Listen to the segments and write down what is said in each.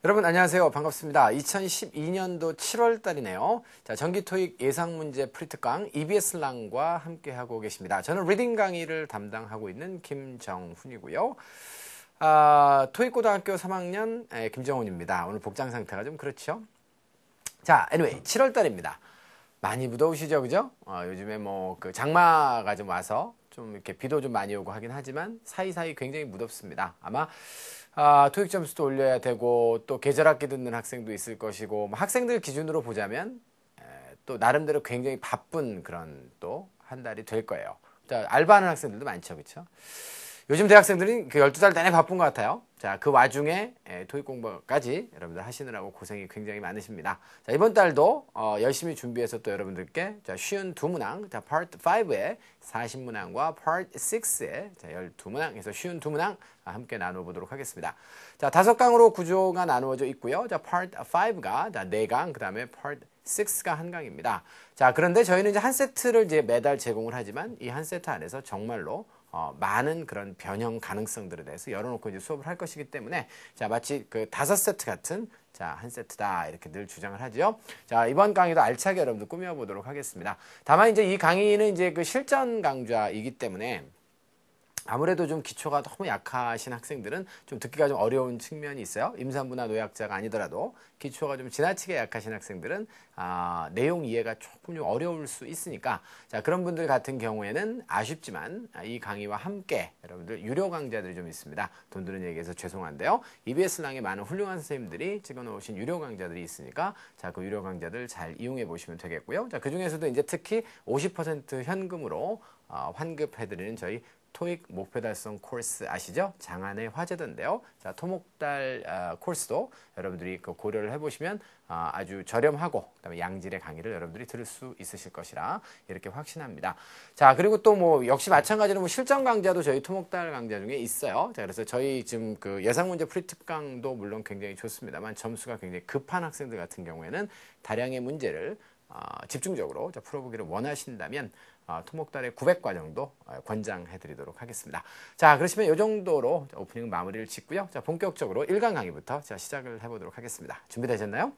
여러분 안녕하세요. 반갑습니다. 2012년도 7월 달이네요. 자, 정기 토익 예상 문제 프리특강 EBS랑과 함께 하고 계십니다. 저는 리딩 강의를 담당하고 있는 김정훈이고요. 토익고등학교 3학년 김정훈입니다. 오늘 복장 상태가 좀 그렇죠? 자, anyway 7월 달입니다. 많이 무더우시죠, 그죠? 요즘에 그 장마가 좀 와서 좀 이렇게 비도 좀 많이 오고 하긴 하지만 사이사이 굉장히 무덥습니다. 아마 토익 점수도 올려야 되고 또 계절학기 듣는 학생도 있을 것이고 학생들 기준으로 보자면 또 나름대로 굉장히 바쁜 그런 또 한 달이 될 거예요. 자, 알바하는 학생들도 많죠, 그렇죠? 요즘 대학생들은 그 12달 내내 바쁜 것 같아요. 자, 그 와중에 토익 공부까지 여러분들 하시느라고 고생이 굉장히 많으십니다. 자, 이번 달도 열심히 준비해서 또 여러분들께 쉬운 두 문항, 자, 파트 5의 40문항과 파트 6의 12문항 해서 쉬운 두 문항 함께 나눠보도록 하겠습니다. 자, 5강으로 구조가 나누어져 있고요. 자, 파트 5가 4강, 그 다음에 파트 6가 한 강입니다. 자, 그런데 저희는 이제 한 세트를 이제 매달 제공을 하지만 이 한 세트 안에서 정말로 많은 그런 변형 가능성들에 대해서 열어놓고 이제 수업을 할 것이기 때문에 자, 마치 그 5세트 같은 자, 한 세트다 이렇게 늘 주장을 하죠. 자, 이번 강의도 알차게 여러분들 꾸며보도록 하겠습니다. 다만 이제 이 강의는 이제 그 실전 강좌이기 때문에 아무래도 좀 기초가 너무 약하신 학생들은 좀 듣기가 좀 어려운 측면이 있어요. 임산부나 노약자가 아니더라도 기초가 좀 지나치게 약하신 학생들은 내용 이해가 조금 좀 어려울 수 있으니까 자, 그런 분들 같은 경우에는 아쉽지만 이 강의와 함께 여러분들 유료 강좌들이 좀 있습니다. 돈 드는 얘기해서 죄송한데요. EBS랑에 많은 훌륭한 선생님들이 찍어놓으신 유료 강좌들이 있으니까 자, 그 유료 강좌들 잘 이용해 보시면 되겠고요. 자, 그 중에서도 이제 특히 50% 현금으로 환급해드리는 저희 토익 목표 달성 코र्스 아시죠? 장안의 화제던데요. 자, 토목달 코र्스도 여러분들이 그 고려를 해보시면 아주 저렴하고 그다음에 양질의 강의를 여러분들이 들을 수 있으실 것이라 이렇게 확신합니다. 자, 그리고 또 역시 마찬가지로 실전 강좌도 저희 토목달 강좌 중에 있어요. 자, 그래서 저희 지금 그 예상 문제 프리특강도 물론 굉장히 좋습니다만 점수가 굉장히 급한 학생들 같은 경우에는 다량의 문제를 집중적으로 풀어보기를 원하신다면 토목달의 900과정도 권장해드리도록 하겠습니다. 자, 그러시면 이 정도로 오프닝 마무리를 짓고요. 자, 본격적으로 1강 강의부터 시작을 해보도록 하겠습니다. 준비되셨나요?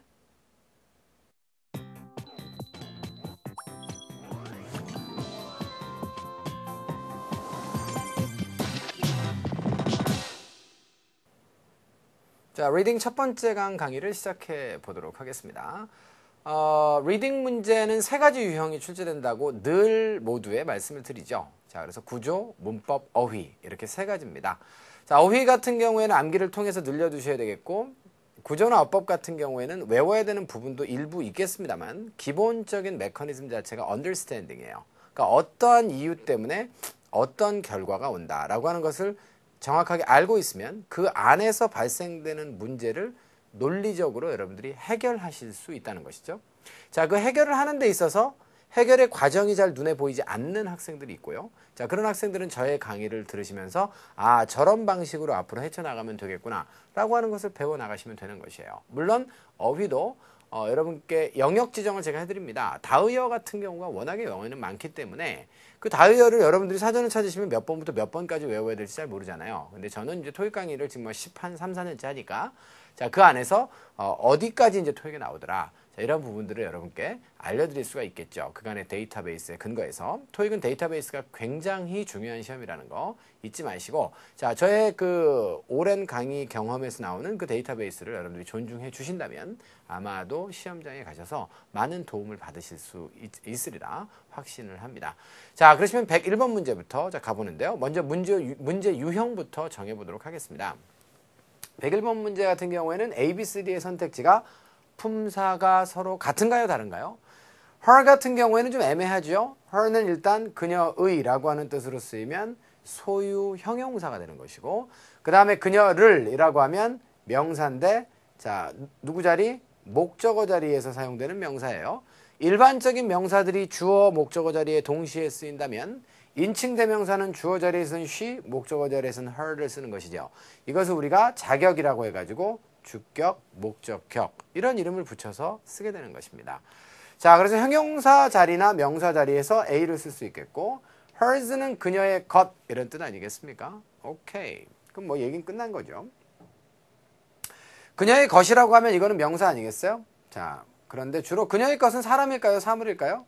자, 리딩 첫 번째 강의를 시작해 보도록 하겠습니다. 리딩 문제는 3가지 유형이 출제된다고 늘 모두에 말씀을 드리죠. 자, 그래서 구조, 문법, 어휘 이렇게 3가지입니다. 자, 어휘 같은 경우에는 암기를 통해서 늘려두셔야 되겠고 구조나 어법 같은 경우에는 외워야 되는 부분도 일부 있겠습니다만 기본적인 메커니즘 자체가 understanding이에요. 그러니까 어떠한 이유 때문에 어떤 결과가 온다라고 하는 것을 정확하게 알고 있으면 그 안에서 발생되는 문제를 논리적으로 여러분들이 해결하실 수 있다는 것이죠. 자, 그 해결을 하는 데 있어서 해결의 과정이 잘 눈에 보이지 않는 학생들이 있고요. 자, 그런 학생들은 저의 강의를 들으시면서 저런 방식으로 앞으로 헤쳐나가면 되겠구나 라고 하는 것을 배워나가시면 되는 것이에요. 물론 어휘도 여러분께 영역 지정을 제가 해드립니다. 다의어 같은 경우가 워낙에 영어에는 많기 때문에 그 다의어를 여러분들이 사전을 찾으시면 몇 번부터 몇 번까지 외워야 될지 잘 모르잖아요. 근데 저는 이제 토익 강의를 지금 3, 4년째 하니까 자, 그 안에서 어디까지 이제 토익에 나오더라. 자, 이런 부분들을 여러분께 알려드릴 수가 있겠죠. 그간의 데이터베이스에 근거해서. 토익은 데이터베이스가 굉장히 중요한 시험이라는 거 잊지 마시고 자, 저의 그 오랜 강의 경험에서 나오는 그 데이터베이스를 여러분들이 존중해 주신다면 아마도 시험장에 가셔서 많은 도움을 받으실 수 있으리라 확신을 합니다. 자, 그러시면 101번 문제부터 가보는데요. 먼저 문제 유형부터 정해보도록 하겠습니다. 101번 문제 같은 경우에는 A, B, C, D의 선택지가 품사가 서로 같은가요, 다른가요? her 같은 경우에는 좀 애매하죠. her는 일단 그녀의 라고 하는 뜻으로 쓰이면 소유 형용사가 되는 것이고 그 다음에 그녀를 이라고 하면 명사인데 자, 누구 자리? 목적어 자리에서 사용되는 명사예요. 일반적인 명사들이 주어, 목적어 자리에 동시에 쓰인다면 인칭 대명사는 주어 자리에서는 she, 목적어 자리에서는 her를 쓰는 것이죠. 이것을 우리가 자격이라고 해가지고 주격, 목적격 이런 이름을 붙여서 쓰게 되는 것입니다. 자, 그래서 형용사 자리나 명사 자리에서 A를 쓸 수 있겠고 hers는 그녀의 것 이런 뜻 아니겠습니까? 오케이. 그럼 얘기는 끝난 거죠. 그녀의 것이라고 하면 이거는 명사 아니겠어요? 자, 그런데 주로 그녀의 것은 사람일까요? 사물일까요?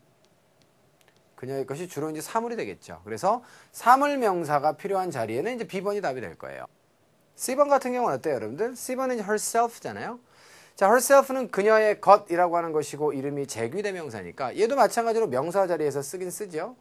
그녀의 것이 주로 이제 사물이 되겠죠. 그래서 사물 명사가 필요한 자리에는 이제 B번이 답이 될 거예요. C번 같은 경우는 어때요, 여러분들? C번은 이제 herself잖아요. 자, herself는 그녀의 것이라고 하는 것이고 이름이 제귀대명사니까 얘도 마찬가지로 명사 자리에서 쓰긴 쓰죠.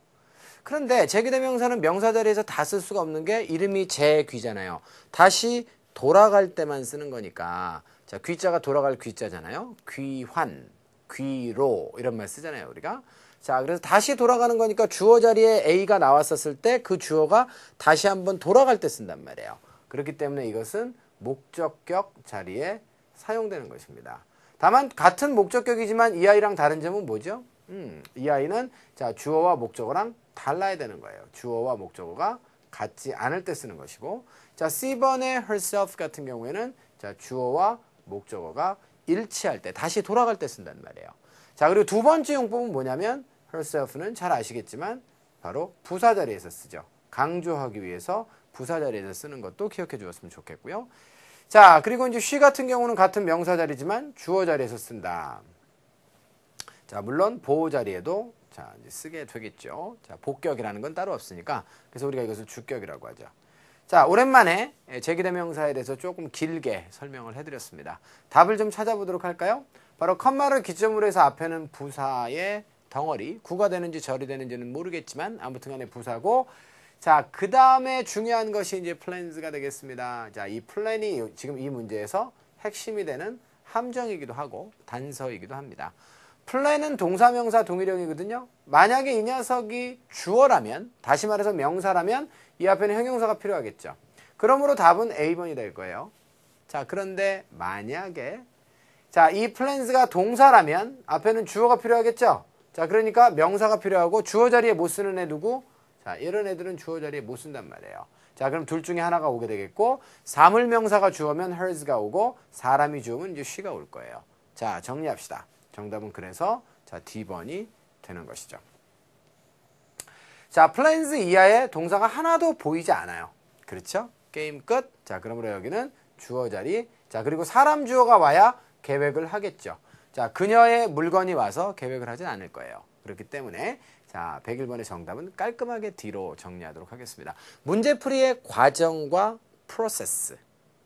그런데 제귀대명사는 명사 자리에서 다 쓸 수가 없는 게 이름이 제귀잖아요. 다시 돌아갈 때만 쓰는 거니까. 자, 귀자가 돌아갈 귀자잖아요. 귀환, 귀로 이런 말 쓰잖아요, 우리가. 자, 그래서 다시 돌아가는 거니까 주어 자리에 A가 나왔었을 때 그 주어가 다시 한번 돌아갈 때 쓴단 말이에요. 그렇기 때문에 이것은 목적격 자리에 사용되는 것입니다. 다만 같은 목적격이지만 이 아이랑 다른 점은 뭐죠? 이 아이는 자, 주어와 목적어랑 달라야 되는 거예요. 주어와 목적어가 같지 않을 때 쓰는 것이고, 자, C번의 herself 같은 경우에는 자, 주어와 목적어가 일치할 때, 다시 돌아갈 때 쓴단 말이에요. 자, 그리고 두 번째 용법은 뭐냐면 herself는 잘 아시겠지만 바로 부사 자리에서 쓰죠. 강조하기 위해서 부사 자리에서 쓰는 것도 기억해 주었으면 좋겠고요. 자, 그리고 이제 she 같은 경우는 같은 명사 자리지만 주어 자리에서 쓴다. 자, 물론 보호 자리에도 자, 이제 쓰게 되겠죠. 자, 복격이라는 건 따로 없으니까 그래서 우리가 이것을 주격이라고 하죠. 자, 오랜만에 제기대명사에 대해서 조금 길게 설명을 해드렸습니다. 답을 좀 찾아보도록 할까요? 바로 컴마를 기점으로 해서 앞에는 부사의 덩어리, 구가 되는지 절이 되는지는 모르겠지만 아무튼 간에 부사고, 자, 그 다음에 중요한 것이 이제 플랜즈가 되겠습니다. 자, 이 플랜이 지금 이 문제에서 핵심이 되는 함정이기도 하고 단서이기도 합니다. 플랜은 동사명사 동일형이거든요. 만약에 이 녀석이 주어라면, 다시 말해서 명사라면 이 앞에는 형용사가 필요하겠죠. 그러므로 답은 A번이 될 거예요. 자, 그런데 만약에 자, 이 플랜즈가 동사라면 앞에는 주어가 필요하겠죠. 자, 그러니까 명사가 필요하고 주어 자리에 못 쓰는 애 누구? 자, 이런 애들은 주어 자리에 못 쓴단 말이에요. 자, 그럼 둘 중에 하나가 오게 되겠고, 사물명사가 주어면 hers가 오고, 사람이 주어면 이제 she가 올 거예요. 자, 정리합시다. 정답은 그래서 자, D번이 되는 것이죠. 자, 플랜즈 이하에 동사가 하나도 보이지 않아요. 그렇죠? 게임 끝. 자, 그러므로 여기는 주어 자리. 자, 그리고 사람 주어가 와야 계획을 하겠죠. 자, 그녀의 물건이 와서 계획을 하진 않을 거예요. 그렇기 때문에 자, 101번의 정답은 깔끔하게 D로 정리하도록 하겠습니다. 문제풀이의 과정과 프로세스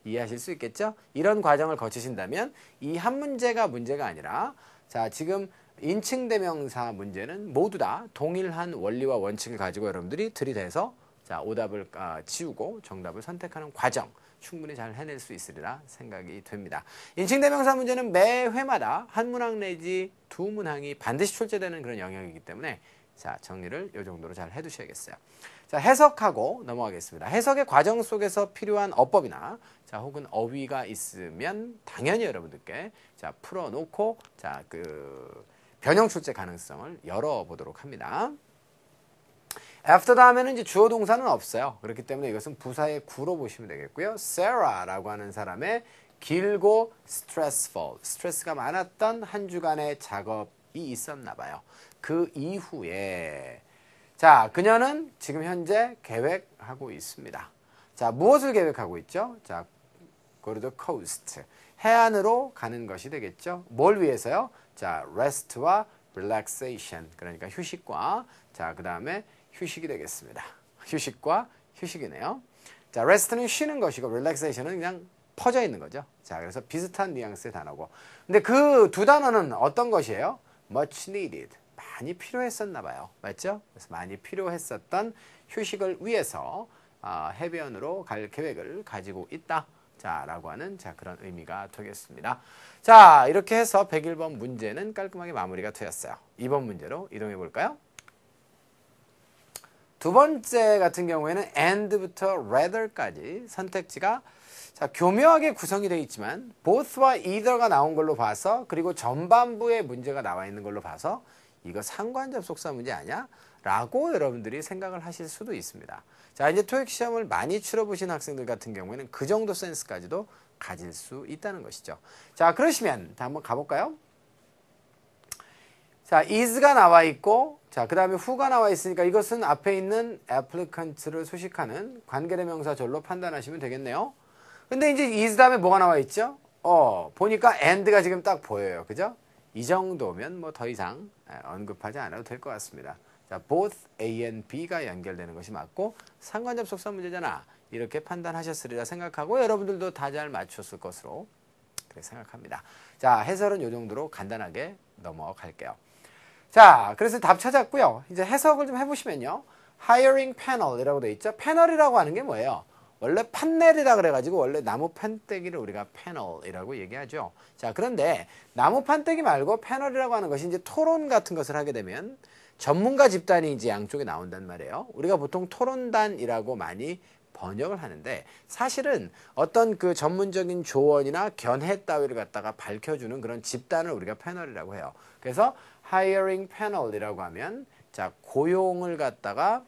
이해하실 수 있겠죠? 이런 과정을 거치신다면 이 한 문제가 문제가 아니라 자, 지금 인칭대명사 문제는 모두 다 동일한 원리와 원칙을 가지고 여러분들이 들이대서 자, 오답을 지우고 정답을 선택하는 과정 충분히 잘 해낼 수 있으리라 생각이 됩니다. 인칭대명사 문제는 매 회마다 한 문항 내지 두 문항이 반드시 출제되는 그런 영역이기 때문에 자, 정리를 이 정도로 잘 해두셔야겠어요. 자, 해석하고 넘어가겠습니다. 해석의 과정 속에서 필요한 어법이나 자, 혹은 어휘가 있으면 당연히 여러분들께 자, 풀어놓고 자, 변형 출제 가능성을 열어보도록 합니다. after 다음에는 이제 주어 동사는 없어요. 그렇기 때문에 이것은 부사의 구로 보시면 되겠고요. Sarah라고 하는 사람의 길고 stressful, 스트레스가 많았던 한 주간의 작업이 있었나 봐요. 그 이후에 자, 그녀는 지금 현재 계획하고 있습니다. 자, 무엇을 계획하고 있죠? 자, go to the coast. 해안으로 가는 것이 되겠죠. 뭘 위해서요? 자, rest와 relaxation. 그러니까 휴식과 자, 그 다음에 휴식이 되겠습니다. 휴식과 휴식이네요. 자, rest는 쉬는 것이고 relaxation은 그냥 퍼져 있는 거죠. 자, 그래서 비슷한 뉘앙스의 단어고. 근데 그 두 단어는 어떤 것이에요? much needed. 많이 필요했었나 봐요. 맞죠? 그래서 많이 필요했었던 휴식을 위해서 해변으로 갈 계획을 가지고 있다. 자, 라고 하는 자, 그런 의미가 되겠습니다. 자, 이렇게 해서 101번 문제는 깔끔하게 마무리가 되었어요. 2번 문제로 이동해 볼까요? 두 번째 같은 경우에는 and부터 rather까지 선택지가 자, 교묘하게 구성이 되어 있지만 both와 either가 나온 걸로 봐서 그리고 전반부에 문제가 나와 있는 걸로 봐서 이거 상관접속사 문제 아니야? 라고 여러분들이 생각을 하실 수도 있습니다. 자, 이제 토익 시험을 많이 치러보신 학생들 같은 경우에는 그 정도 센스까지도 가질 수 있다는 것이죠. 자, 그러시면 한번 가볼까요? 자, is가 나와 있고 자, 그 다음에 who가 나와 있으니까 이것은 앞에 있는 applicant를 수식하는 관계대명사절로 판단하시면 되겠네요. 근데 이제 is 다음에 뭐가 나와 있죠? 보니까 and가 지금 딱 보여요. 그죠? 이 정도면 뭐 더 이상 언급하지 않아도 될 것 같습니다. 자, both A and B가 연결되는 것이 맞고 상관접속사 문제잖아. 이렇게 판단하셨으리라 생각하고 여러분들도 다 잘 맞췄을 것으로 그렇게 생각합니다. 자, 해설은 이 정도로 간단하게 넘어갈게요. 자, 그래서 답 찾았고요. 이제 해석을 좀 해보시면요. hiring panel이라고 돼 있죠. 패널이라고 하는 게 뭐예요? 원래 판넬이라 그래가지고 원래 나무 판때기를 우리가 패널이라고 얘기하죠. 자, 그런데 나무 판때기 말고 패널이라고 하는 것이 이제 토론 같은 것을 하게 되면 전문가 집단이 이제 양쪽에 나온단 말이에요. 우리가 보통 토론단이라고 많이 번역을 하는데 사실은 어떤 그 전문적인 조언이나 견해 따위를 갖다가 밝혀주는 그런 집단을 우리가 패널이라고 해요. 그래서 hiring panel이라고 하면 자, 고용을 갖다가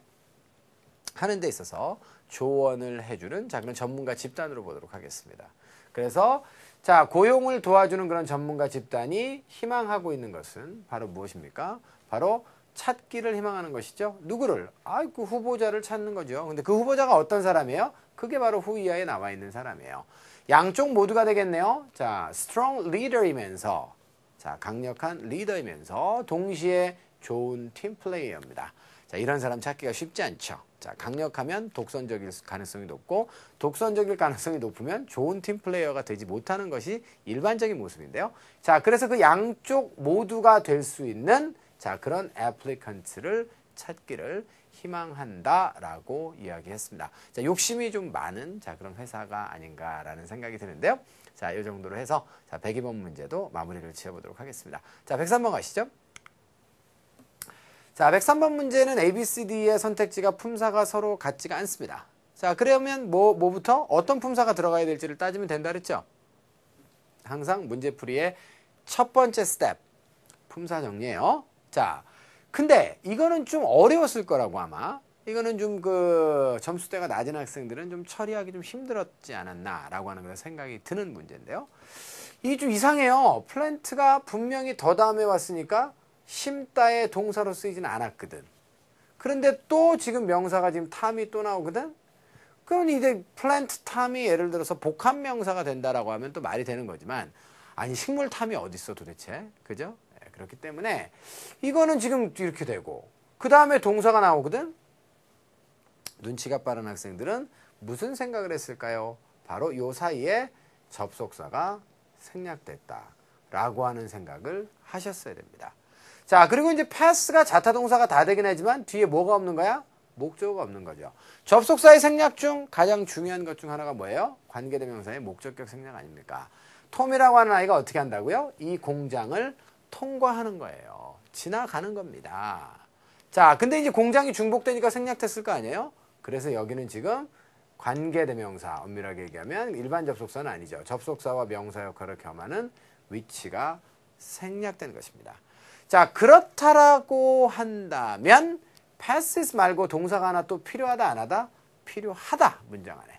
하는 데 있어서 조언을 해주는 자, 그런 전문가 집단으로 보도록 하겠습니다. 그래서 자, 고용을 도와주는 그런 전문가 집단이 희망하고 있는 것은 바로 무엇입니까? 바로 찾기를 희망하는 것이죠. 누구를? 그 후보자를 찾는 거죠. 근데 그 후보자가 어떤 사람이에요? 그게 바로 후이하에 나와 있는 사람이에요. 양쪽 모두가 되겠네요. 자, strong leader이면서 자, 강력한 리더이면서 동시에 좋은 팀 플레이어입니다. 자, 이런 사람 찾기가 쉽지 않죠. 자, 강력하면 독선적일 가능성이 높고 독선적일 가능성이 높으면 좋은 팀 플레이어가 되지 못하는 것이 일반적인 모습인데요. 자, 그래서 그 양쪽 모두가 될 수 있는 자, 그런 applicant를 찾기를 희망한다라고 이야기했습니다. 자, 욕심이 좀 많은 자, 그런 회사가 아닌가라는 생각이 드는데요. 자, 이 정도로 해서 자, 102번 문제도 마무리를 지어보도록 하겠습니다. 자, 103번 가시죠. 자, 103번 문제는 A, B, C, D의 선택지가 품사가 서로 같지가 않습니다. 자, 그러면 뭐부터 어떤 품사가 들어가야 될지를 따지면 된다 그랬죠? 항상 문제풀이의 첫 번째 스텝, 품사 정리예요. 자, 근데 이거는 좀 어려웠을 거라고 아마. 이거는 좀 그 점수대가 낮은 학생들은 좀 처리하기 좀 힘들었지 않았나라고 하는 그런 생각이 드는 문제인데요. 이게 좀 이상해요. 플랜트가 분명히 더 다음에 왔으니까 심다의 동사로 쓰이지는 않았거든. 그런데 또 지금 명사가 지금 탐이 또 나오거든. 그럼 이제 플랜트 탐이 예를 들어서 복합 명사가 된다라고 하면 또 말이 되는 거지만 아니 식물 탐이 어디 있어 도대체, 그죠? 네, 그렇기 때문에 이거는 지금 이렇게 되고 그 다음에 동사가 나오거든. 눈치가 빠른 학생들은 무슨 생각을 했을까요? 바로 요 사이에 접속사가 생략됐다라고 하는 생각을 하셨어야 됩니다. 자, 그리고 이제 pass가 자타동사가 다 되긴 하지만 뒤에 뭐가 없는 거야? 목적어가 없는 거죠. 접속사의 생략 중 가장 중요한 것 중 하나가 뭐예요? 관계대명사의 목적격 생략 아닙니까? 톰이라고 하는 아이가 어떻게 한다고요? 이 공장을 통과하는 거예요. 지나가는 겁니다. 자, 근데 이제 공장이 중복되니까 생략됐을 거 아니에요? 그래서 여기는 지금 관계대명사, 엄밀하게 얘기하면 일반 접속사는 아니죠. 접속사와 명사 역할을 겸하는 위치가 생략된 것입니다. 자, 그렇다라고 한다면 passes 말고 동사가 하나 또 필요하다 안 하다? 필요하다 문장 안에.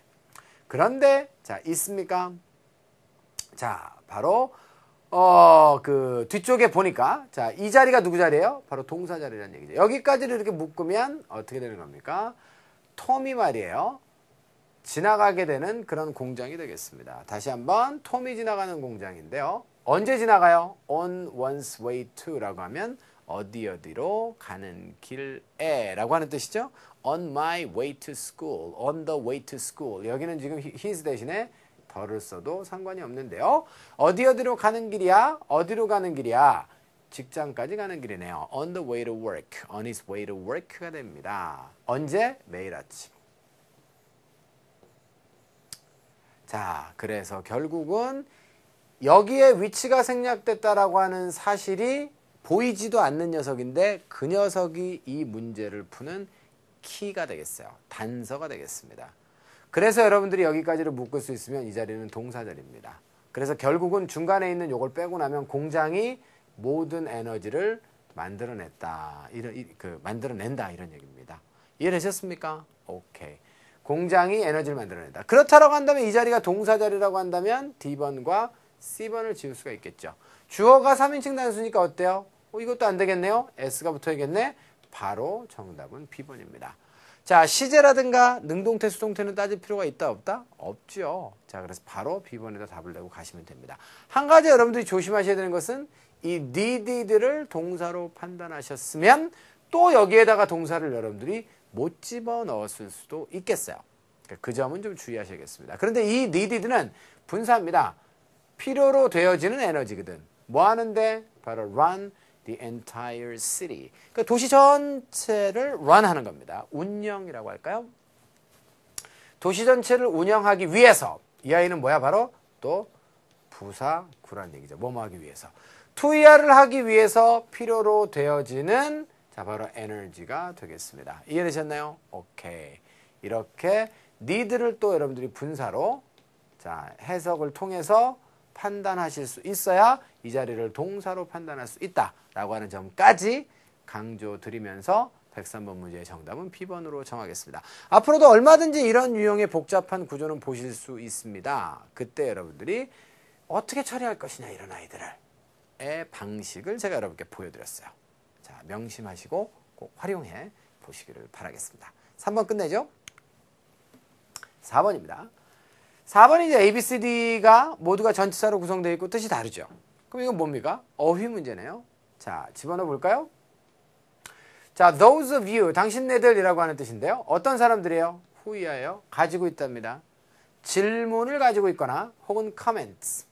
그런데 자, 있습니까? 자, 바로 그 뒤쪽에 보니까 자, 이 자리가 누구 자리예요? 바로 동사 자리라는 얘기죠. 여기까지를 이렇게 묶으면 어떻게 되는 겁니까? 톰이 말이에요. 지나가게 되는 그런 공장이 되겠습니다. 다시 한번 톰이 지나가는 공장인데요. 언제 지나가요? On one's way to라고 하면 어디로 가는 길에 라고 하는 뜻이죠. On my way to school, on the way to school. 여기는 지금 his 대신에 더를 써도 상관이 없는데요. 어디로 가는 길이야? 어디로 가는 길이야? 직장까지 가는 길이네요. On the way to work, on his way to work가 됩니다. 언제? 매일 아침. 자, 그래서 결국은 여기에 위치가 생략됐다라고 하는 사실이 보이지도 않는 녀석인데 그 녀석이 이 문제를 푸는 키가 되겠어요. 단서가 되겠습니다. 그래서 여러분들이 여기까지를 묶을 수 있으면 이 자리는 동사 자리입니다. 그래서 결국은 중간에 있는 요걸 빼고 나면 공장이 모든 에너지를 만들어낸다 이런 얘기입니다. 이해되셨습니까? 오케이. 공장이 에너지를 만들어낸다. 그렇다라고 한다면 이 자리가 동사 자리라고 한다면 D번과 C번을 지울 수가 있겠죠. 주어가 3인칭 단수니까 어때요? 이것도 안 되겠네요. S가 붙어야겠네. 바로 정답은 B번입니다. 자, 시제라든가 능동태, 수동태는 따질 필요가 있다, 없다? 없죠. 자, 그래서 바로 B번에다 답을 내고 가시면 됩니다. 한 가지 여러분들이 조심하셔야 되는 것은 이 needed를 동사로 판단하셨으면 또 여기에다가 동사를 여러분들이 못 집어넣었을 수도 있겠어요. 그 점은 좀 주의하셔야겠습니다. 그런데 이 needed는 분사입니다. 필요로 되어지는 에너지거든. 뭐 하는데? 바로 run the entire city. 그러니까 도시 전체를 run하는 겁니다. 운영이라고 할까요? 도시 전체를 운영하기 위해서. 이 아이는 뭐야? 바로 또 부사구란 얘기죠. 뭐뭐 하기 위해서. 투이하를 하기 위해서 필요로 되어지는 자 바로 에너지가 되겠습니다. 이해되셨나요? 오케이. 이렇게 need를 또 여러분들이 분사로 자 해석을 통해서 판단하실 수 있어야 이 자리를 동사로 판단할 수 있다라고 하는 점까지 강조드리면서 103번 문제의 정답은 B번으로 정하겠습니다. 앞으로도 얼마든지 이런 유형의 복잡한 구조는 보실 수 있습니다. 그때 여러분들이 어떻게 처리할 것이냐 이런 아이들의 방식을 제가 여러분께 보여드렸어요. 자, 명심하시고 꼭 활용해 보시기를 바라겠습니다. 3번 끝내죠? 4번입니다. 4번이 이제 A, B, C, D가 모두가 전치사로 구성되어 있고 뜻이 다르죠. 그럼 이건 뭡니까? 어휘 문제네요. 자, 집어넣어 볼까요? 자, those of you, 당신네들이라고 하는 뜻인데요. 어떤 사람들이에요? who이에요. 가지고 있답니다. 질문을 가지고 있거나 혹은 comments.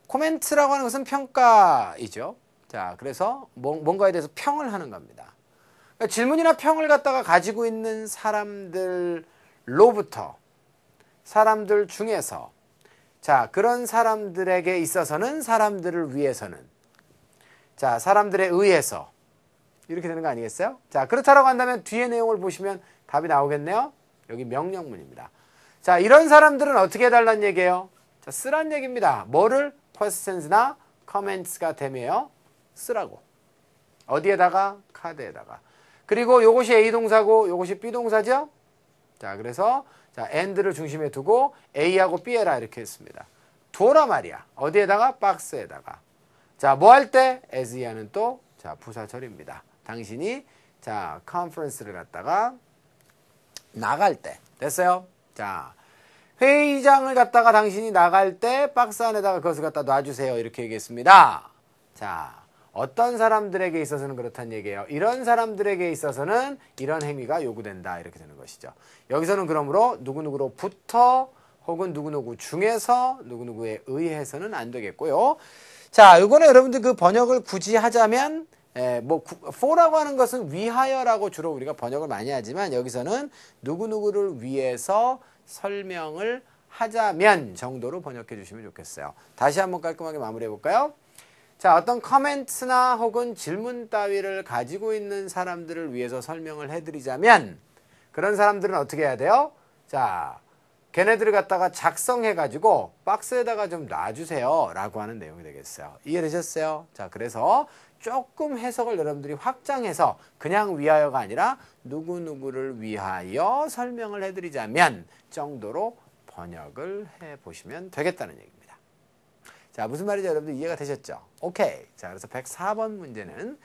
코멘트라고 하는 것은 평가이죠. 자, 그래서 뭔가에 대해서 평을 하는 겁니다. 그러니까 질문이나 평을 갖다가 가지고 있는 사람들로부터 사람들 중에서 자, 그런 사람들에게 있어서는 사람들을 위해서는 자, 사람들에 의해서 이렇게 되는 거 아니겠어요? 자, 그렇다라고 한다면 뒤에 내용을 보시면 답이 나오겠네요. 여기 명령문입니다. 자, 이런 사람들은 어떻게 해달라는 얘기예요? 자, 쓰란 얘기입니다. 뭐를? questions나 comments가 되며 쓰라고. 어디에다가? 카드에다가. 그리고 요것이 A 동사고 요것이 B 동사죠? 자, 그래서 자, and를 중심에 두고 A하고 B에라 이렇게 했습니다. 두어라 말이야. 어디에다가? 박스에다가. 자, 뭐 할 때? as 하는 또 자, 부사절입니다. 당신이 자, 컨퍼런스를 갖다가 나갈 때. 됐어요? 자, 회의장을 갖다가 당신이 나갈 때 박스 안에다가 그것을 갖다 놔주세요. 이렇게 얘기했습니다. 자, 어떤 사람들에게 있어서는 그렇다는 얘기예요. 이런 사람들에게 있어서는 이런 행위가 요구된다. 이렇게 되는 것이죠. 여기서는 그러므로 누구누구로부터 혹은 누구누구 중에서 누구누구에 의해서는 안 되겠고요. 자, 이거는 여러분들 그 번역을 굳이 하자면 for라고 하는 것은 위하여라고 주로 우리가 번역을 많이 하지만 여기서는 누구누구를 위해서 설명을 하자면 정도로 번역해 주시면 좋겠어요. 다시 한번 깔끔하게 마무리해 볼까요? 자, 어떤 커멘트나 혹은 질문 따위를 가지고 있는 사람들을 위해서 설명을 해드리자면 그런 사람들은 어떻게 해야 돼요? 자, 걔네들을 갖다가 작성해가지고 박스에다가 좀 놔주세요 라고 하는 내용이 되겠어요. 이해되셨어요? 자, 그래서 조금 해석을 여러분들이 확장해서 그냥 위하여가 아니라 누구누구를 위하여 설명을 해드리자면 정도로 번역을 해보시면 되겠다는 얘기입니다. 자, 무슨 말인지 여러분들 이해가 되셨죠? 오케이. 자, 그래서 104번 문제는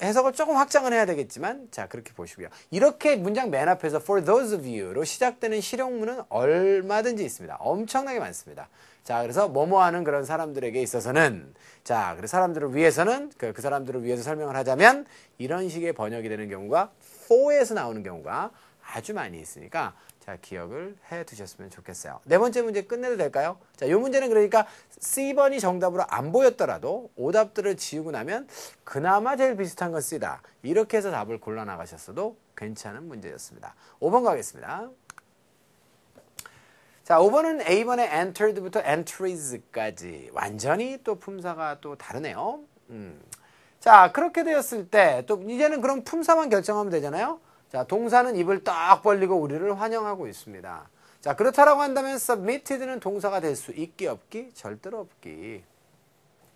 해석을 조금 확장을 해야 되겠지만 자, 그렇게 보시고요. 이렇게 문장 맨 앞에서 for those of you로 시작되는 실용문은 얼마든지 있습니다. 엄청나게 많습니다. 자, 그래서 뭐뭐 하는 그런 사람들에게 있어서는 자, 그래서 사람들을 위해서는 그 사람들을 위해서 설명을 하자면 이런 식의 번역이 되는 경우가 for에서 나오는 경우가 아주 많이 있으니까 자, 기억을 해 두셨으면 좋겠어요. 네 번째 문제 끝내도 될까요? 자, 이 문제는 그러니까 C번이 정답으로 안 보였더라도 오답들을 지우고 나면 그나마 제일 비슷한 건 C다. 이렇게 해서 답을 골라 나가셨어도 괜찮은 문제였습니다. 5번 가겠습니다. 자, 5번은 A번의 entered부터 enteries까지 완전히 또 품사가 또 다르네요. 자, 그렇게 되었을 때 또 이제는 그럼 품사만 결정하면 되잖아요. 자, 동사는 입을 딱 벌리고 우리를 환영하고 있습니다. 자, 그렇다라고 한다면 submitted는 동사가 될 수 있기 없기? 절대로 없기.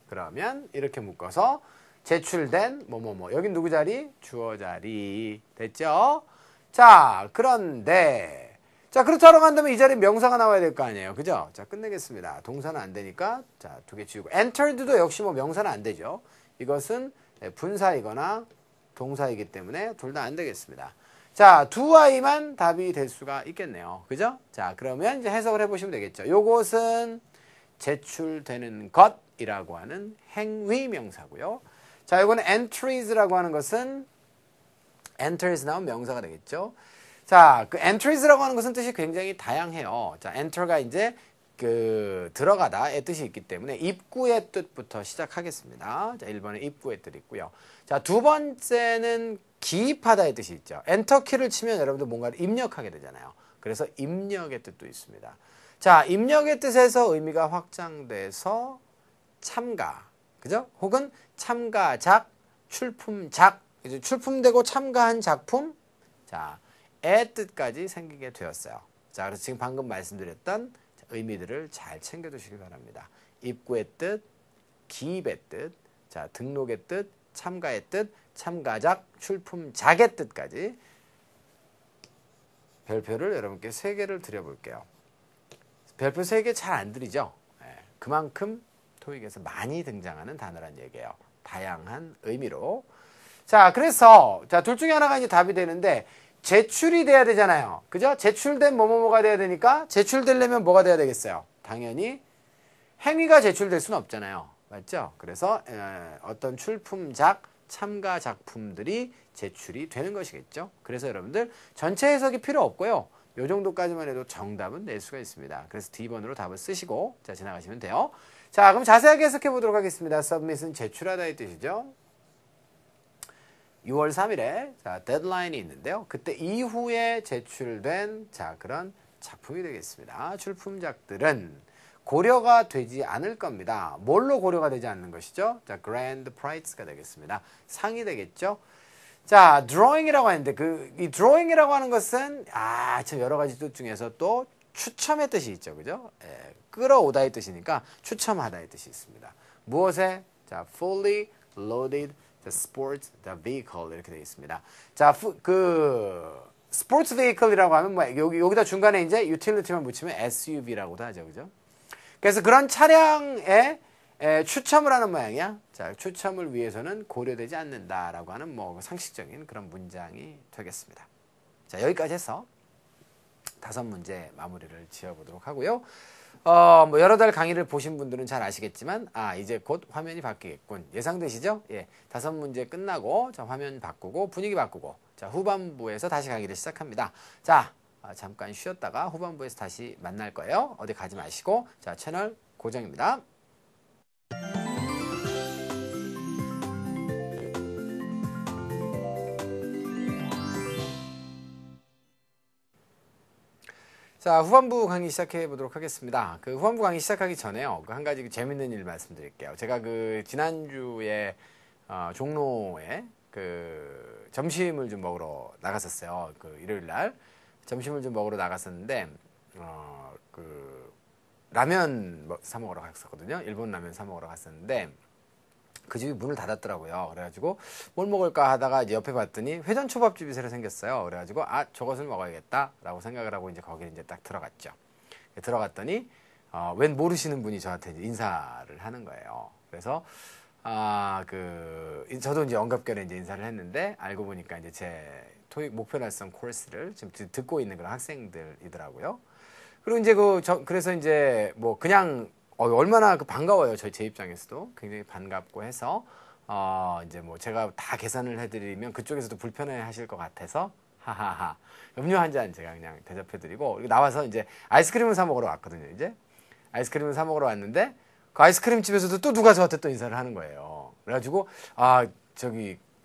그러면 이렇게 묶어서 제출된 뭐뭐뭐. 여긴 누구 자리? 주어 자리. 됐죠? 자, 그런데 자, 그렇다라고 한다면 이 자리에 명사가 나와야 될 거 아니에요. 그죠? 자, 끝내겠습니다. 동사는 안 되니까 자, 두 개 지우고 entered도 역시 뭐 명사는 안 되죠. 이것은 분사이거나 동사이기 때문에 둘 다 안 되겠습니다. 자, 두 아이만 답이 될 수가 있겠네요. 그죠? 자, 그러면 이제 해석을 해보시면 되겠죠. 요것은 제출되는 것이라고 하는 행위 명사고요. 자, 요거는 entries라고 하는 것은 enters 나온 명사가 되겠죠. 자, 그 entries라고 하는 것은 뜻이 굉장히 다양해요. 자, enter가 이제 그 들어가다의 뜻이 있기 때문에 입구의 뜻부터 시작하겠습니다. 자, 1번은 입구의 뜻이 있고요. 자, 두 번째는 기입하다의 뜻이 있죠. 엔터 키를 치면 여러분들 뭔가를 입력하게 되잖아요. 그래서 입력의 뜻도 있습니다. 자, 입력의 뜻에서 의미가 확장돼서 참가, 그죠? 혹은 참가작, 출품작, 이제 출품되고 참가한 작품, 자, 의 뜻까지 생기게 되었어요. 자, 그래서 지금 방금 말씀드렸던 의미들을 잘 챙겨두시기 바랍니다. 입구의 뜻, 기입의 뜻, 자, 등록의 뜻, 참가의 뜻, 참가작, 출품작의 뜻까지 별표를 여러분께 3개를 드려볼게요. 별표 3개 잘 안 드리죠? 그만큼 토익에서 많이 등장하는 단어란 얘기예요. 다양한 의미로. 자, 그래서 자, 둘 중에 하나가 이제 답이 되는데 제출이 돼야 되잖아요. 그죠? 제출된 뭐뭐뭐가 돼야 되니까 제출되려면 뭐가 돼야 되겠어요? 당연히 행위가 제출될 수는 없잖아요. 맞죠? 그래서 어떤 출품작, 참가 작품들이 제출이 되는 것이겠죠. 그래서 여러분들 전체 해석이 필요 없고요. 요 정도까지만 해도 정답은 낼 수가 있습니다. 그래서 D번으로 답을 쓰시고 자, 지나가시면 돼요. 자, 그럼 자세하게 해석해 보도록 하겠습니다. submit은 제출하다의 뜻이죠. 6월 3일에 자, 데드라인이 있는데요. 그때 이후에 제출된 자, 그런 작품이 되겠습니다. 출품작들은 고려가 되지 않을 겁니다. 뭘로 고려가 되지 않는 것이죠? 자, grand prize가 되겠습니다. 상이 되겠죠? 자, drawing이라고 하는데 이 drawing이라고 하는 것은 참 여러 가지 뜻 중에서 또 추첨의 뜻이 있죠. 그죠? 끌어오다의 뜻이니까 추첨하다의 뜻이 있습니다. 무엇에? 자, fully loaded the sports the vehicle 이렇게 되어 있습니다. 자, 스포츠 vehicle이라고 하면 뭐 여기다 중간에 이제 utility만 붙이면 SUV라고도 하죠. 그죠? 그래서 그런 차량에 추첨을 하는 모양이야. 자, 추첨을 위해서는 고려되지 않는다라고 하는 뭐 상식적인 그런 문장이 되겠습니다. 자, 여기까지 해서 5문제 마무리를 지어보도록 하고요. 뭐 여러 달 강의를 보신 분들은 잘 아시겠지만, 이제 곧 화면이 바뀌겠군. 예상되시죠? 예. 5문제 끝나고, 자, 화면 바꾸고, 분위기 바꾸고, 자, 후반부에서 다시 강의를 시작합니다. 자, 잠깐 쉬었다가 후반부에서 다시 만날 거예요. 어디 가지 마시고, 자, 채널 고정입니다. 자, 후반부 강의 시작해 보도록 하겠습니다. 그 후반부 강의 시작하기 전에요. 한 가지 재밌는 일 말씀드릴게요. 제가 지난주에 종로에 점심을 좀 먹으러 나갔었어요. 일요일 날 점심을 좀 먹으러 나갔었는데 라면 사 먹으러 갔었거든요. 일본 라면 사 먹으러 갔었는데 그 집이 문을 닫았더라고요. 그래가지고 뭘 먹을까 하다가 이제 옆에 봤더니 회전초밥집이 새로 생겼어요. 그래가지고 저것을 먹어야겠다라고 생각을 하고 이제 거기에 이제 딱 들어갔죠. 들어갔더니 웬 모르시는 분이 저한테 이제 인사를 하는 거예요. 그래서 저도 이제 언급결에 이제 인사를 했는데 알고 보니까 이제 제 토익 목표 달성 코र्스를 지금 듣고 있는 그런 학생들이더라고요. 그리고 이제 그래서 이제 뭐 그냥 얼마나 반가워요. 제 입장에서도 굉장히 반갑고 해서 이제 뭐 제가 다 계산을 해드리면 그쪽에서도 불편해 하실 것 같아서 하하하 음료 한 잔 제가 그냥 대접해드리고 나와서 이제 아이스크림을 사 먹으러 왔거든요. 이제 아이스크림을 사 먹으러 왔는데 그 아이스크림 집에서도 또 누가 저한테 또 인사를 하는 거예요. 그래가지고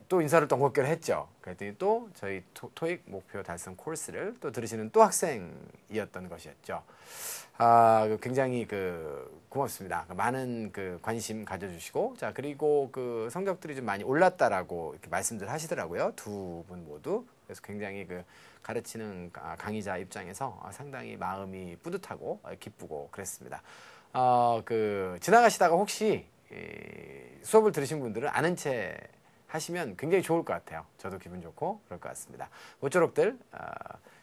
또 인사를 또 언급결 했죠. 그랬더니 또 저희 토익 목표 달성 코र्스를 또 들으시는 또 학생이었던 것이었죠. 굉장히 고맙습니다. 많은 관심 가져주시고, 자, 그리고 성적들이 좀 많이 올랐다라고 이렇게 말씀들 하시더라고요. 두 분 모두. 그래서 굉장히 가르치는 강의자 입장에서 상당히 마음이 뿌듯하고 기쁘고 그랬습니다. 지나가시다가 혹시 수업을 들으신 분들은 아는 채 하시면 굉장히 좋을 것 같아요. 저도 기분 좋고 그럴 것 같습니다. 모쪼록들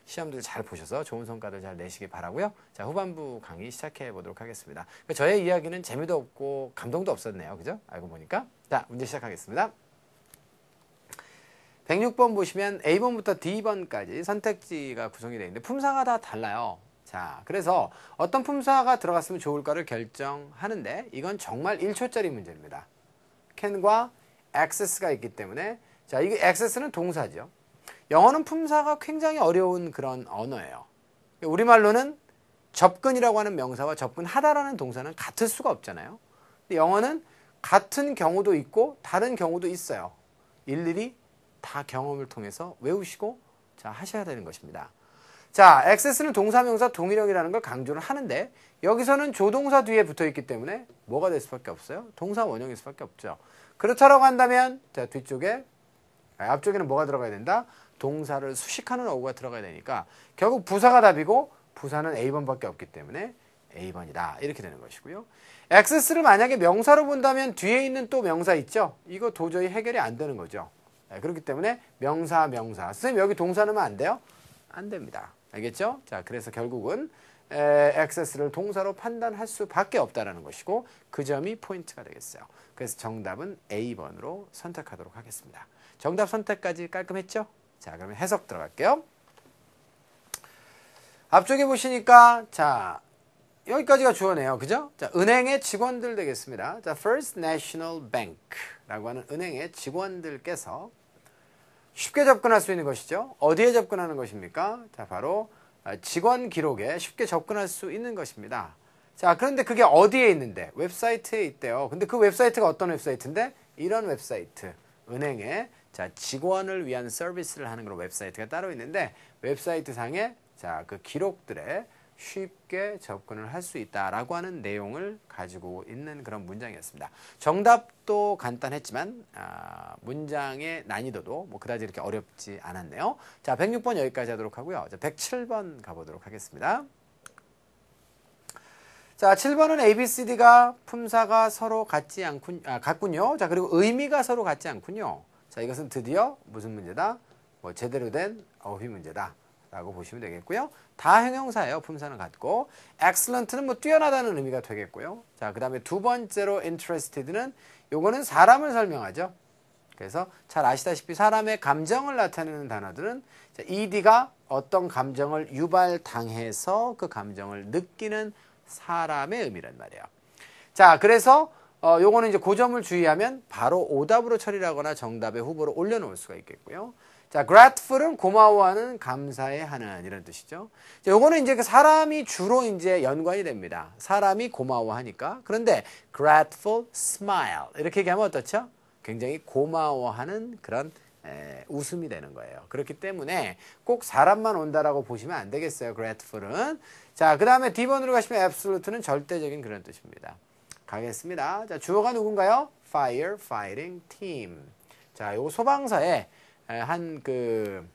시험들 잘 보셔서 좋은 성과들 잘 내시길 바라고요. 자, 후반부 강의 시작해 보도록 하겠습니다. 저의 이야기는 재미도 없고 감동도 없었네요. 그죠? 알고 보니까. 자, 문제 시작하겠습니다. 106번 보시면 A번부터 D번까지 선택지가 구성이 되어 있는데 품사가 다 달라요. 자, 그래서 어떤 품사가 들어갔으면 좋을까를 결정하는데 이건 정말 1초짜리 문제입니다. can과 access가 있기 때문에 자, 이게 access는 동사죠. 영어는 품사가 굉장히 어려운 그런 언어예요. 우리말로는 접근이라고 하는 명사와 접근하다라는 동사는 같을 수가 없잖아요. 근데 영어는 같은 경우도 있고 다른 경우도 있어요. 일일이 다 경험을 통해서 외우시고 자, 하셔야 되는 것입니다. 자, access는 동사, 명사, 동일형이라는 걸 강조를 하는데 여기서는 조동사 뒤에 붙어 있기 때문에 뭐가 될 수밖에 없어요? 동사 원형일 수밖에 없죠. 그렇다라고 한다면 자, 뒤쪽에 앞쪽에는 뭐가 들어가야 된다? 동사를 수식하는 어구가 들어가야 되니까 결국 부사가 답이고 부사는 A번밖에 없기 때문에 A번이다. 이렇게 되는 것이고요. access를 만약에 명사로 본다면 뒤에 있는 또 명사 있죠? 이거 도저히 해결이 안 되는 거죠. 그렇기 때문에 명사, 명사. 선생님 여기 동사 넣으면 안 돼요? 안 됩니다. 알겠죠? 자, 그래서 결국은 access를 동사로 판단할 수밖에 없다는 것이고 그 점이 포인트가 되겠어요. 그래서 정답은 A번으로 선택하도록 하겠습니다. 정답 선택까지 깔끔했죠? 자, 그러면 해석 들어갈게요. 앞쪽에 보시니까 자, 여기까지가 주어네요. 그죠? 자, 은행의 직원들 되겠습니다. 자, First National Bank라고 하는 은행의 직원들께서 쉽게 접근할 수 있는 것이죠. 어디에 접근하는 것입니까? 자, 바로 직원 기록에 쉽게 접근할 수 있는 것입니다. 자, 그런데 그게 어디에 있는데? 웹사이트에 있대요. 근데 그 웹사이트가 어떤 웹사이트인데? 이런 웹사이트. 은행에 자, 직원을 위한 서비스를 하는 그런 웹사이트가 따로 있는데 웹사이트 상에 자, 그 기록들에 쉽게 접근을 할 수 있다라고 하는 내용을 가지고 있는 그런 문장이었습니다. 정답도 간단했지만 문장의 난이도도 뭐 그다지 이렇게 어렵지 않았네요. 자, 106번 여기까지 하도록 하고요. 자, 107번 가보도록 하겠습니다. 자, 7번은 ABCD가 품사가 서로 같군요. 자, 그리고 의미가 서로 같지 않군요. 자, 이것은 드디어 무슨 문제다? 뭐 제대로 된 어휘 문제다. 라고 보시면 되겠고요. 다 형용사예요. 품사는 같고. excellent는 뭐 뛰어나다는 의미가 되겠고요. 자, 그 다음에 두 번째로 interested는 요거는 사람을 설명하죠. 그래서 잘 아시다시피 사람의 감정을 나타내는 단어들은 자, ed가 어떤 감정을 유발당해서 그 감정을 느끼는 사람의 의미란 말이에요. 자, 그래서 요거는 이제 그 점을 주의하면 바로 오답으로 처리하거나 정답의 후보로 올려놓을 수가 있겠고요. 자, grateful은 고마워하는, 감사해하는 이런 뜻이죠. 자, 요거는 이제 그 사람이 주로 이제 연관이 됩니다. 사람이 고마워하니까. 그런데 grateful smile 이렇게 얘기하면 어떻죠? 굉장히 고마워하는 그런 웃음이 되는 거예요. 그렇기 때문에 꼭 사람만 온다라고 보시면 안 되겠어요. grateful은. 자, 그 다음에 D번으로 가시면 absolute는 절대적인 그런 뜻입니다. 가겠습니다. 자, 주어가 누군가요? fire fighting team. 자, 요거 소방서에 한 그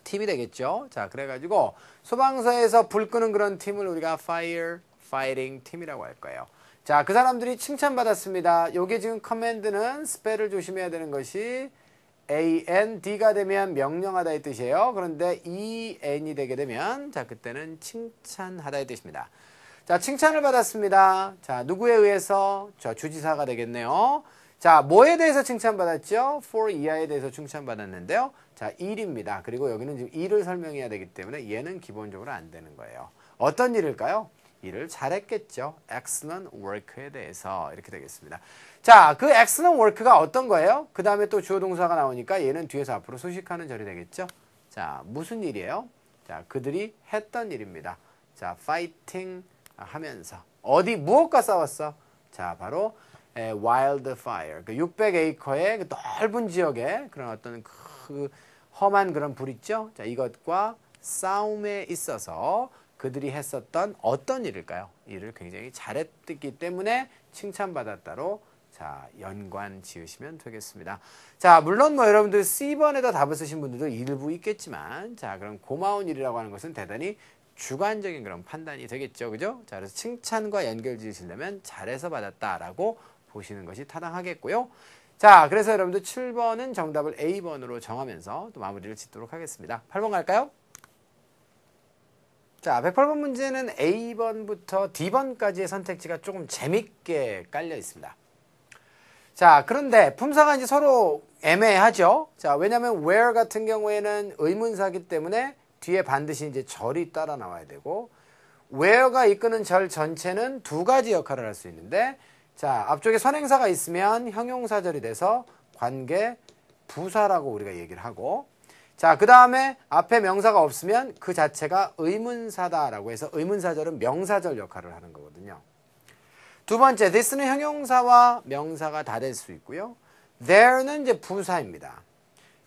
팀이 되겠죠. 자, 그래가지고 소방서에서 불 끄는 그런 팀을 우리가 fire fighting 팀이라고 할 거예요. 자, 그 사람들이 칭찬받았습니다. 요게 지금 커맨드는 스펠을 조심해야 되는 것이 AND가 되면 명령하다의 뜻이에요. 그런데 EN이 되게 되면 자, 그때는 칭찬하다의 뜻입니다. 자, 칭찬을 받았습니다. 자, 누구에 의해서? 자, 주지사가 되겠네요. 자, 뭐에 대해서 칭찬받았죠? for 이하에 대해서 칭찬받았는데요. 자, 일입니다. 그리고 여기는 지금 일을 설명해야 되기 때문에 얘는 기본적으로 안 되는 거예요. 어떤 일일까요? 일을 잘했겠죠. excellent work에 대해서 이렇게 되겠습니다. 자, 그 excellent work가 어떤 거예요? 그 다음에 또 주어 동사가 나오니까 얘는 뒤에서 앞으로 수식하는 절이 되겠죠. 자, 무슨 일이에요? 자, 그들이 했던 일입니다. 자, fighting 하면서 어디 무엇과 싸웠어? 자, 바로 wildfire, 그 600에이커의 그 넓은 지역에 그런 어떤 그 험한 그런 불 있죠? 자, 이것과 싸움에 있어서 그들이 했었던 어떤 일일까요? 일을 굉장히 잘했기 때문에 칭찬받았다로 자, 연관 지으시면 되겠습니다. 자, 물론 뭐 여러분들 C번에다 답을 쓰신 분들도 일부 있겠지만 자, 그럼 고마운 일이라고 하는 것은 대단히 주관적인 그런 판단이 되겠죠. 그죠? 자, 그래서 칭찬과 연결 지으시려면 잘해서 받았다라고 보시는 것이 타당하겠고요. 자, 그래서 여러분들 7번은 정답을 A번으로 정하면서 또 마무리를 짓도록 하겠습니다. 8번 갈까요? 자, 108번 문제는 A번부터 D번까지의 선택지가 조금 재밌게 깔려 있습니다. 자, 그런데 품사가 이제 서로 애매하죠. 자, 왜냐면 where 같은 경우에는 의문사기 때문에 뒤에 반드시 이제 절이 따라 나와야 되고, where가 이끄는 절 전체는 두 가지 역할을 할 수 있는데, 자, 앞쪽에 선행사가 있으면 형용사절이 돼서 관계 부사라고 우리가 얘기를 하고, 자, 그 다음에 앞에 명사가 없으면 그 자체가 의문사다라고 해서 의문사절은 명사절 역할을 하는 거거든요. 두 번째, this는 형용사와 명사가 다 될 수 있고요. there는 이제 부사입니다.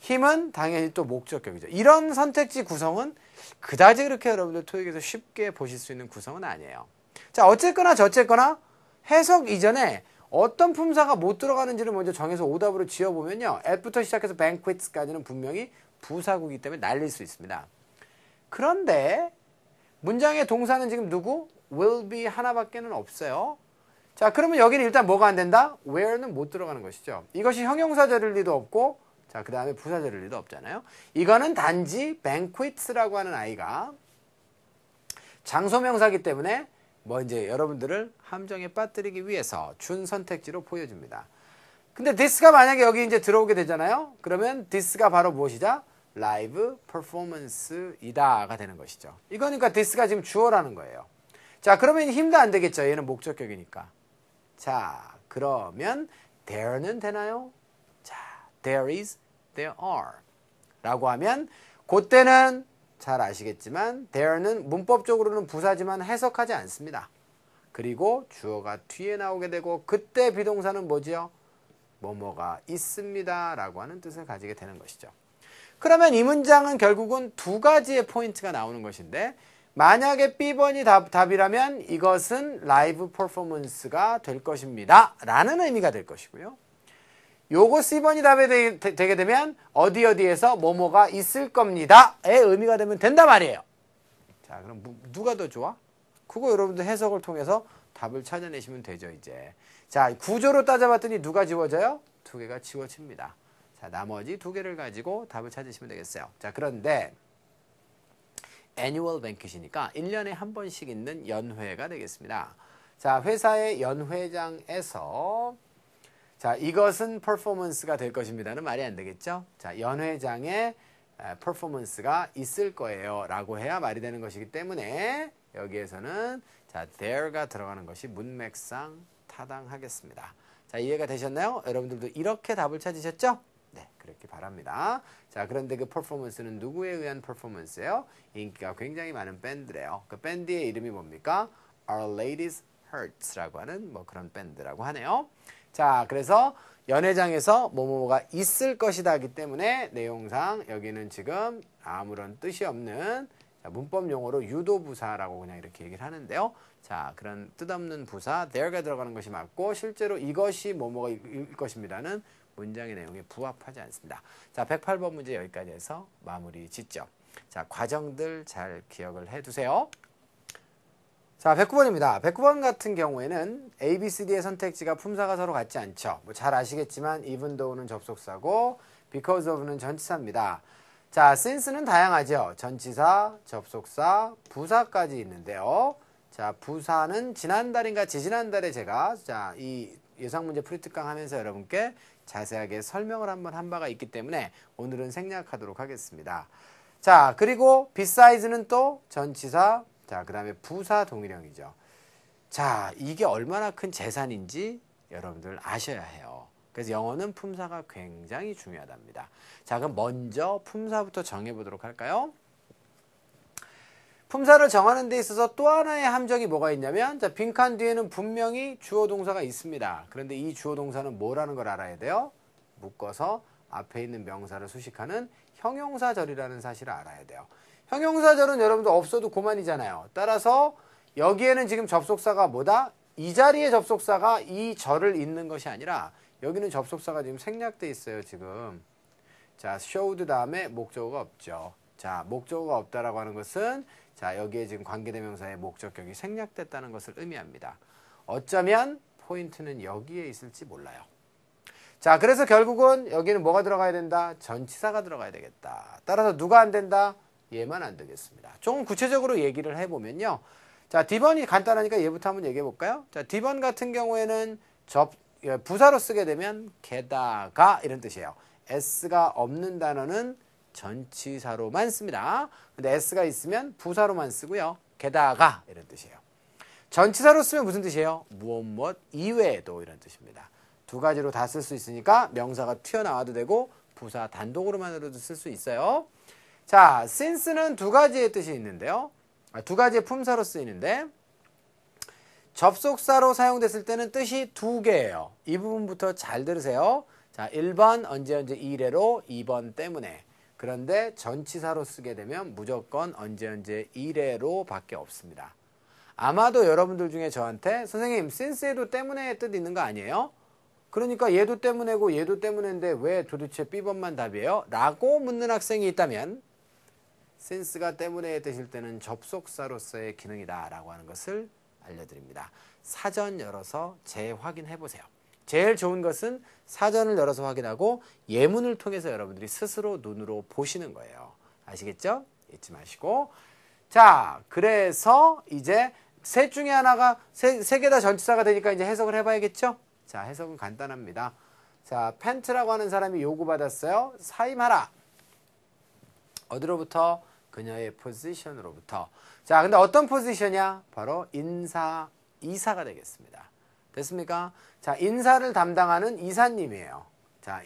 him은 당연히 또 목적격이죠. 이런 선택지 구성은 그다지 그렇게 여러분들 토익에서 쉽게 보실 수 있는 구성은 아니에요. 자, 어쨌거나 저쨌거나 해석 이전에 어떤 품사가 못 들어가는지를 먼저 정해서 오답으로 지어보면요. at부터 시작해서 banquets까지는 분명히 부사구이기 때문에 날릴 수 있습니다. 그런데 문장의 동사는 지금 누구? will be 하나밖에는 없어요. 자, 그러면 여기는 일단 뭐가 안 된다? where는 못 들어가는 것이죠. 이것이 형용사절일 리도 없고, 자, 그 다음에 부사절일 리도 없잖아요. 이거는 단지 banquets라고 하는 아이가 장소명사기 때문에 뭐 이제 여러분들을 함정에 빠뜨리기 위해서 준 선택지로 보여줍니다. 근데 this가 만약에 여기 이제 들어오게 되잖아요. 그러면 this가 바로 무엇이자? live performance이다가 되는 것이죠. 이거니까 this가 지금 주어라는 거예요. 자, 그러면 힘도 안 되겠죠. 얘는 목적격이니까. 자, 그러면 there는 되나요? 자, there is, there are 라고 하면 그때는 잘 아시겠지만 there는 문법적으로는 부사지만 해석하지 않습니다. 그리고 주어가 뒤에 나오게 되고 그때 비동사는 뭐지요? 뭐뭐가 있습니다 라고 하는 뜻을 가지게 되는 것이죠. 그러면 이 문장은 결국은 두 가지의 포인트가 나오는 것인데 만약에 B번이 답이라면 이것은 라이브 퍼포먼스가 될 것입니다 라는 의미가 될 것이고요. 요거 C번이 답이 되게 되면 어디에서 뭐뭐가 있을 겁니다의 의미가 되면 된다 말이에요. 자, 그럼 누가 더 좋아? 그거 여러분들 해석을 통해서 답을 찾아내시면 되죠, 이제. 자, 구조로 따져봤더니 누가 지워져요? 두 개가 지워집니다. 자, 나머지 두 개를 가지고 답을 찾으시면 되겠어요. 자, 그런데 annual banquet이니까 1년에 한 번씩 있는 연회가 되겠습니다. 자, 회사의 연회장에서 자, 이것은 퍼포먼스가 될 것입니다는 말이 안 되겠죠? 자, 연회장에 퍼포먼스가 있을 거예요 라고 해야 말이 되는 것이기 때문에 여기에서는 자, there가 들어가는 것이 문맥상 타당하겠습니다. 자, 이해가 되셨나요? 여러분들도 이렇게 답을 찾으셨죠? 네, 그렇게 바랍니다. 자, 그런데 그 퍼포먼스는 누구에 의한 퍼포먼스예요? 인기가 굉장히 많은 밴드래요. 그 밴드의 이름이 뭡니까? Our Ladies Hearts라고 하는 뭐 그런 밴드라고 하네요. 자, 그래서 연회장에서 뭐뭐가 있을 것이다 하기 때문에 내용상 여기는 지금 아무런 뜻이 없는 문법 용어로 유도부사라고 그냥 이렇게 얘기를 하는데요. 자, 그런 뜻없는 부사 there가 들어가는 것이 맞고 실제로 이것이 뭐뭐가 일 것입니다는 문장의 내용에 부합하지 않습니다. 자, 108번 문제 여기까지 해서 마무리 짓죠. 자, 과정들 잘 기억을 해두세요. 자, 109번입니다. 109번 같은 경우에는 A, B, C, D의 선택지가 품사가 서로 같지 않죠. 뭐 잘 아시겠지만 even though는 접속사고 because of는 전치사입니다. 자, since는 다양하죠. 전치사, 접속사, 부사까지 있는데요. 자, 부사는 지난달인가 지지난달에 제가 자, 이 예상문제 프리특강 하면서 여러분께 자세하게 설명을 한번 한 바가 있기 때문에 오늘은 생략하도록 하겠습니다. 자, 그리고 beside는 또 전치사, 자, 그 다음에 부사 동일형이죠. 자, 이게 얼마나 큰 재산인지 여러분들 아셔야 해요. 그래서 영어는 품사가 굉장히 중요하답니다. 자, 그럼 먼저 품사부터 정해보도록 할까요? 품사를 정하는 데 있어서 또 하나의 함정이 뭐가 있냐면 자, 빈칸 뒤에는 분명히 주어 동사가 있습니다. 그런데 이 주어 동사는 뭐라는 걸 알아야 돼요? 묶어서 앞에 있는 명사를 수식하는 형용사절이라는 사실을 알아야 돼요. 형용사절은 여러분들 없어도 고만이잖아요. 따라서 여기에는 지금 접속사가 뭐다? 이 자리에 접속사가 이 절을 잇는 것이 아니라 여기는 접속사가 지금 생략돼 있어요, 지금. 자, showed 다음에 목적어가 없죠. 자, 목적어가 없다라고 하는 것은 자, 여기에 지금 관계대명사의 목적격이 생략됐다는 것을 의미합니다. 어쩌면 포인트는 여기에 있을지 몰라요. 자, 그래서 결국은 여기는 뭐가 들어가야 된다? 전치사가 들어가야 되겠다. 따라서 누가 안 된다? 얘만 안 되겠습니다. 조금 구체적으로 얘기를 해보면요. 자, D번이 간단하니까 얘부터 한번 얘기해 볼까요? 자, D번 같은 경우에는 부사로 쓰게 되면 게다가 이런 뜻이에요. s가 없는 단어는 전치사로만 씁니다. 근데 s가 있으면 부사로만 쓰고요. 게다가 이런 뜻이에요. 전치사로 쓰면 무슨 뜻이에요? 무엇 이외에도 이런 뜻입니다. 두 가지로 다 쓸 수 있으니까 명사가 튀어나와도 되고 부사 단독으로만으로도 쓸 수 있어요. 자, since는 두 가지의 뜻이 있는데요. 두 가지의 품사로 쓰이는데 접속사로 사용됐을 때는 뜻이 두 개예요. 이 부분부터 잘 들으세요. 자, 1번 언제 이래로, 2번 때문에. 그런데 전치사로 쓰게 되면 무조건 언제 이래로 밖에 없습니다. 아마도 여러분들 중에 저한테 선생님 since에도 때문에 뜻 있는 거 아니에요? 그러니까 얘도 때문에고 얘도 때문인데 왜 도대체 B번만 답이에요? 라고 묻는 학생이 있다면 since가 때문에 뜻일 때는 접속사로서의 기능이다 라고 하는 것을 알려드립니다. 사전 열어서 재확인해 보세요. 제일 좋은 것은 사전을 열어서 확인하고 예문을 통해서 여러분들이 스스로 눈으로 보시는 거예요. 아시겠죠? 잊지 마시고. 자, 그래서 이제 셋 중에 하나가 세 개 다 전치사가 되니까 이제 해석을 해봐야겠죠? 자, 해석은 간단합니다. 자, 펜트라고 하는 사람이 요구받았어요. 사임하라. 어디로부터? 그녀의 포지션으로부터. 자, 근데 어떤 포지션이야? 바로 이사가 되겠습니다. 됐습니까? 자, 인사를 담당하는 이사님이에요. 자,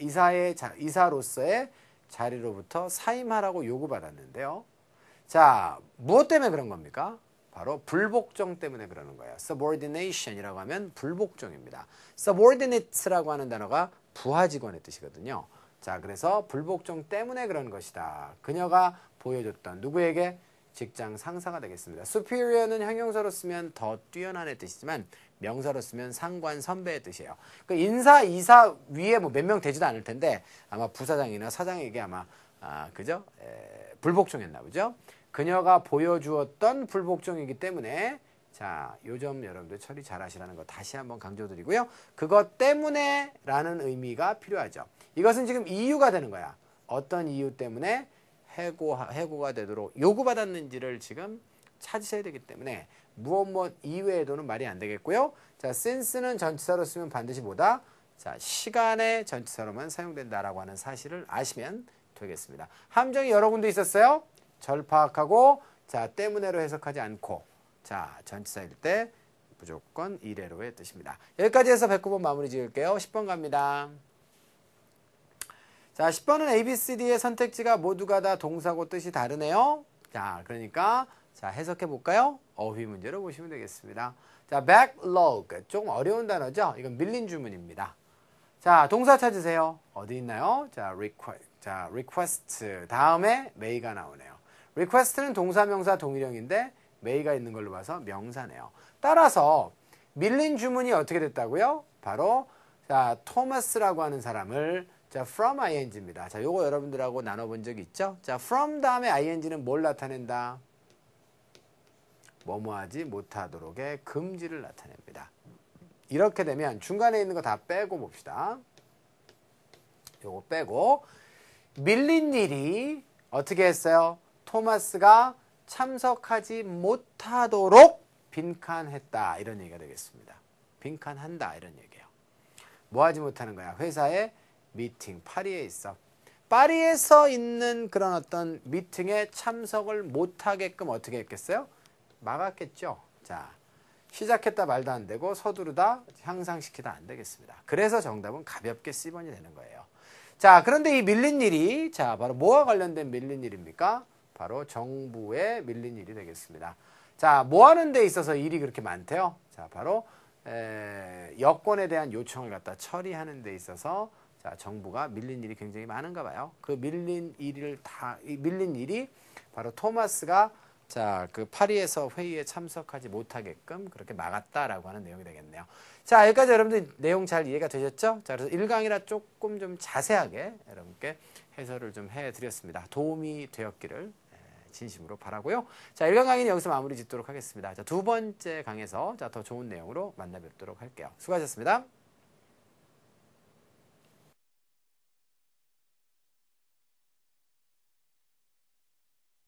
이사로서의 자리로부터 사임하라고 요구받았는데요. 자, 무엇 때문에 그런 겁니까? 바로 불복종 때문에 그러는 거예요. subordination이라고 하면 불복종입니다. subordinate라고 하는 단어가 부하직원의 뜻이거든요. 자, 그래서 불복종 때문에 그런 것이다. 그녀가 보여줬던 누구에게? 직장 상사가 되겠습니다. superior는 형용사로 쓰면 더 뛰어난의 뜻이지만 명사로 쓰면 상관 선배의 뜻이에요. 그 인사, 이사 위에 뭐 몇 명 되지도 않을 텐데 아마 부사장이나 사장에게 아마 그죠? 불복종했나 보죠. 그녀가 보여주었던 불복종이기 때문에 자, 요 점 여러분들 처리 잘 하시라는 거 다시 한번 강조드리고요. 그것 때문에 라는 의미가 필요하죠. 이것은 지금 이유가 되는 거야. 어떤 이유 때문에 해고가 되도록 요구받았는지를 지금 찾으셔야 되기 때문에 무엇 이외에도는 말이 안 되겠고요. 자, since는 전치사로 쓰면 반드시 뭐다? 자, 시간의 전치사로만 사용된다라고 하는 사실을 아시면 되겠습니다. 함정이 여러 군데 있었어요. 절 파악하고 자, 때문에로 해석하지 않고 자, 전치사일 때 무조건 이래로의 뜻입니다. 여기까지 해서 109번 마무리 지을게요. 10번 갑니다. 자, 10번은 A, B, C, D의 선택지가 모두가 다 동사고 뜻이 다르네요. 자, 그러니까 자, 해석해 볼까요? 어휘 문제로 보시면 되겠습니다. 자, backlog. 조금 어려운 단어죠? 이건 밀린 주문입니다. 자, 동사 찾으세요. 어디 있나요? 자, request. 다음에 may가 나오네요. request는 동사, 명사, 동일형인데 may가 있는 걸로 봐서 명사네요. 따라서 밀린 주문이 어떻게 됐다고요? 바로 자, 토마스라고 하는 사람을 자, from ing입니다. 자, 요거 여러분들하고 나눠본 적이 있죠? 자, from 다음에 ing는 뭘 나타낸다? 뭐뭐하지 못하도록의 금지를 나타냅니다. 이렇게 되면 중간에 있는 거 다 빼고 봅시다. 요거 빼고 밀린 일이 어떻게 했어요? 토마스가 참석하지 못하도록 빈칸했다. 이런 얘기가 되겠습니다. 빈칸한다. 이런 얘기예요. 뭐 하지 못하는 거야? 회사에 미팅, 파리에 있어. 파리에서 있는 그런 어떤 미팅에 참석을 못하게끔 어떻게 했겠어요? 막았겠죠. 자, 시작했다 말도 안 되고 서두르다 향상시키다 안 되겠습니다. 그래서 정답은 가볍게 C번이 되는 거예요. 자, 그런데 이 밀린 일이 자, 바로 뭐와 관련된 밀린 일입니까? 바로 정부의 밀린 일이 되겠습니다. 자, 뭐 하는 데 있어서 일이 그렇게 많대요? 자, 바로 여권에 대한 요청을 갖다 처리하는 데 있어서 자, 정부가 밀린 일이 굉장히 많은가 봐요. 그 밀린 일이 바로 토마스가 자, 그 파리에서 회의에 참석하지 못하게끔 그렇게 막았다라고 하는 내용이 되겠네요. 자, 여기까지 여러분들 내용 잘 이해가 되셨죠? 자, 그래서 1강이라 조금 좀 자세하게 여러분께 해설을 좀 해드렸습니다. 도움이 되었기를 진심으로 바라고요. 자, 1강 강의는 여기서 마무리 짓도록 하겠습니다. 자, 두 번째 강에서 자, 더 좋은 내용으로 만나 뵙도록 할게요. 수고하셨습니다.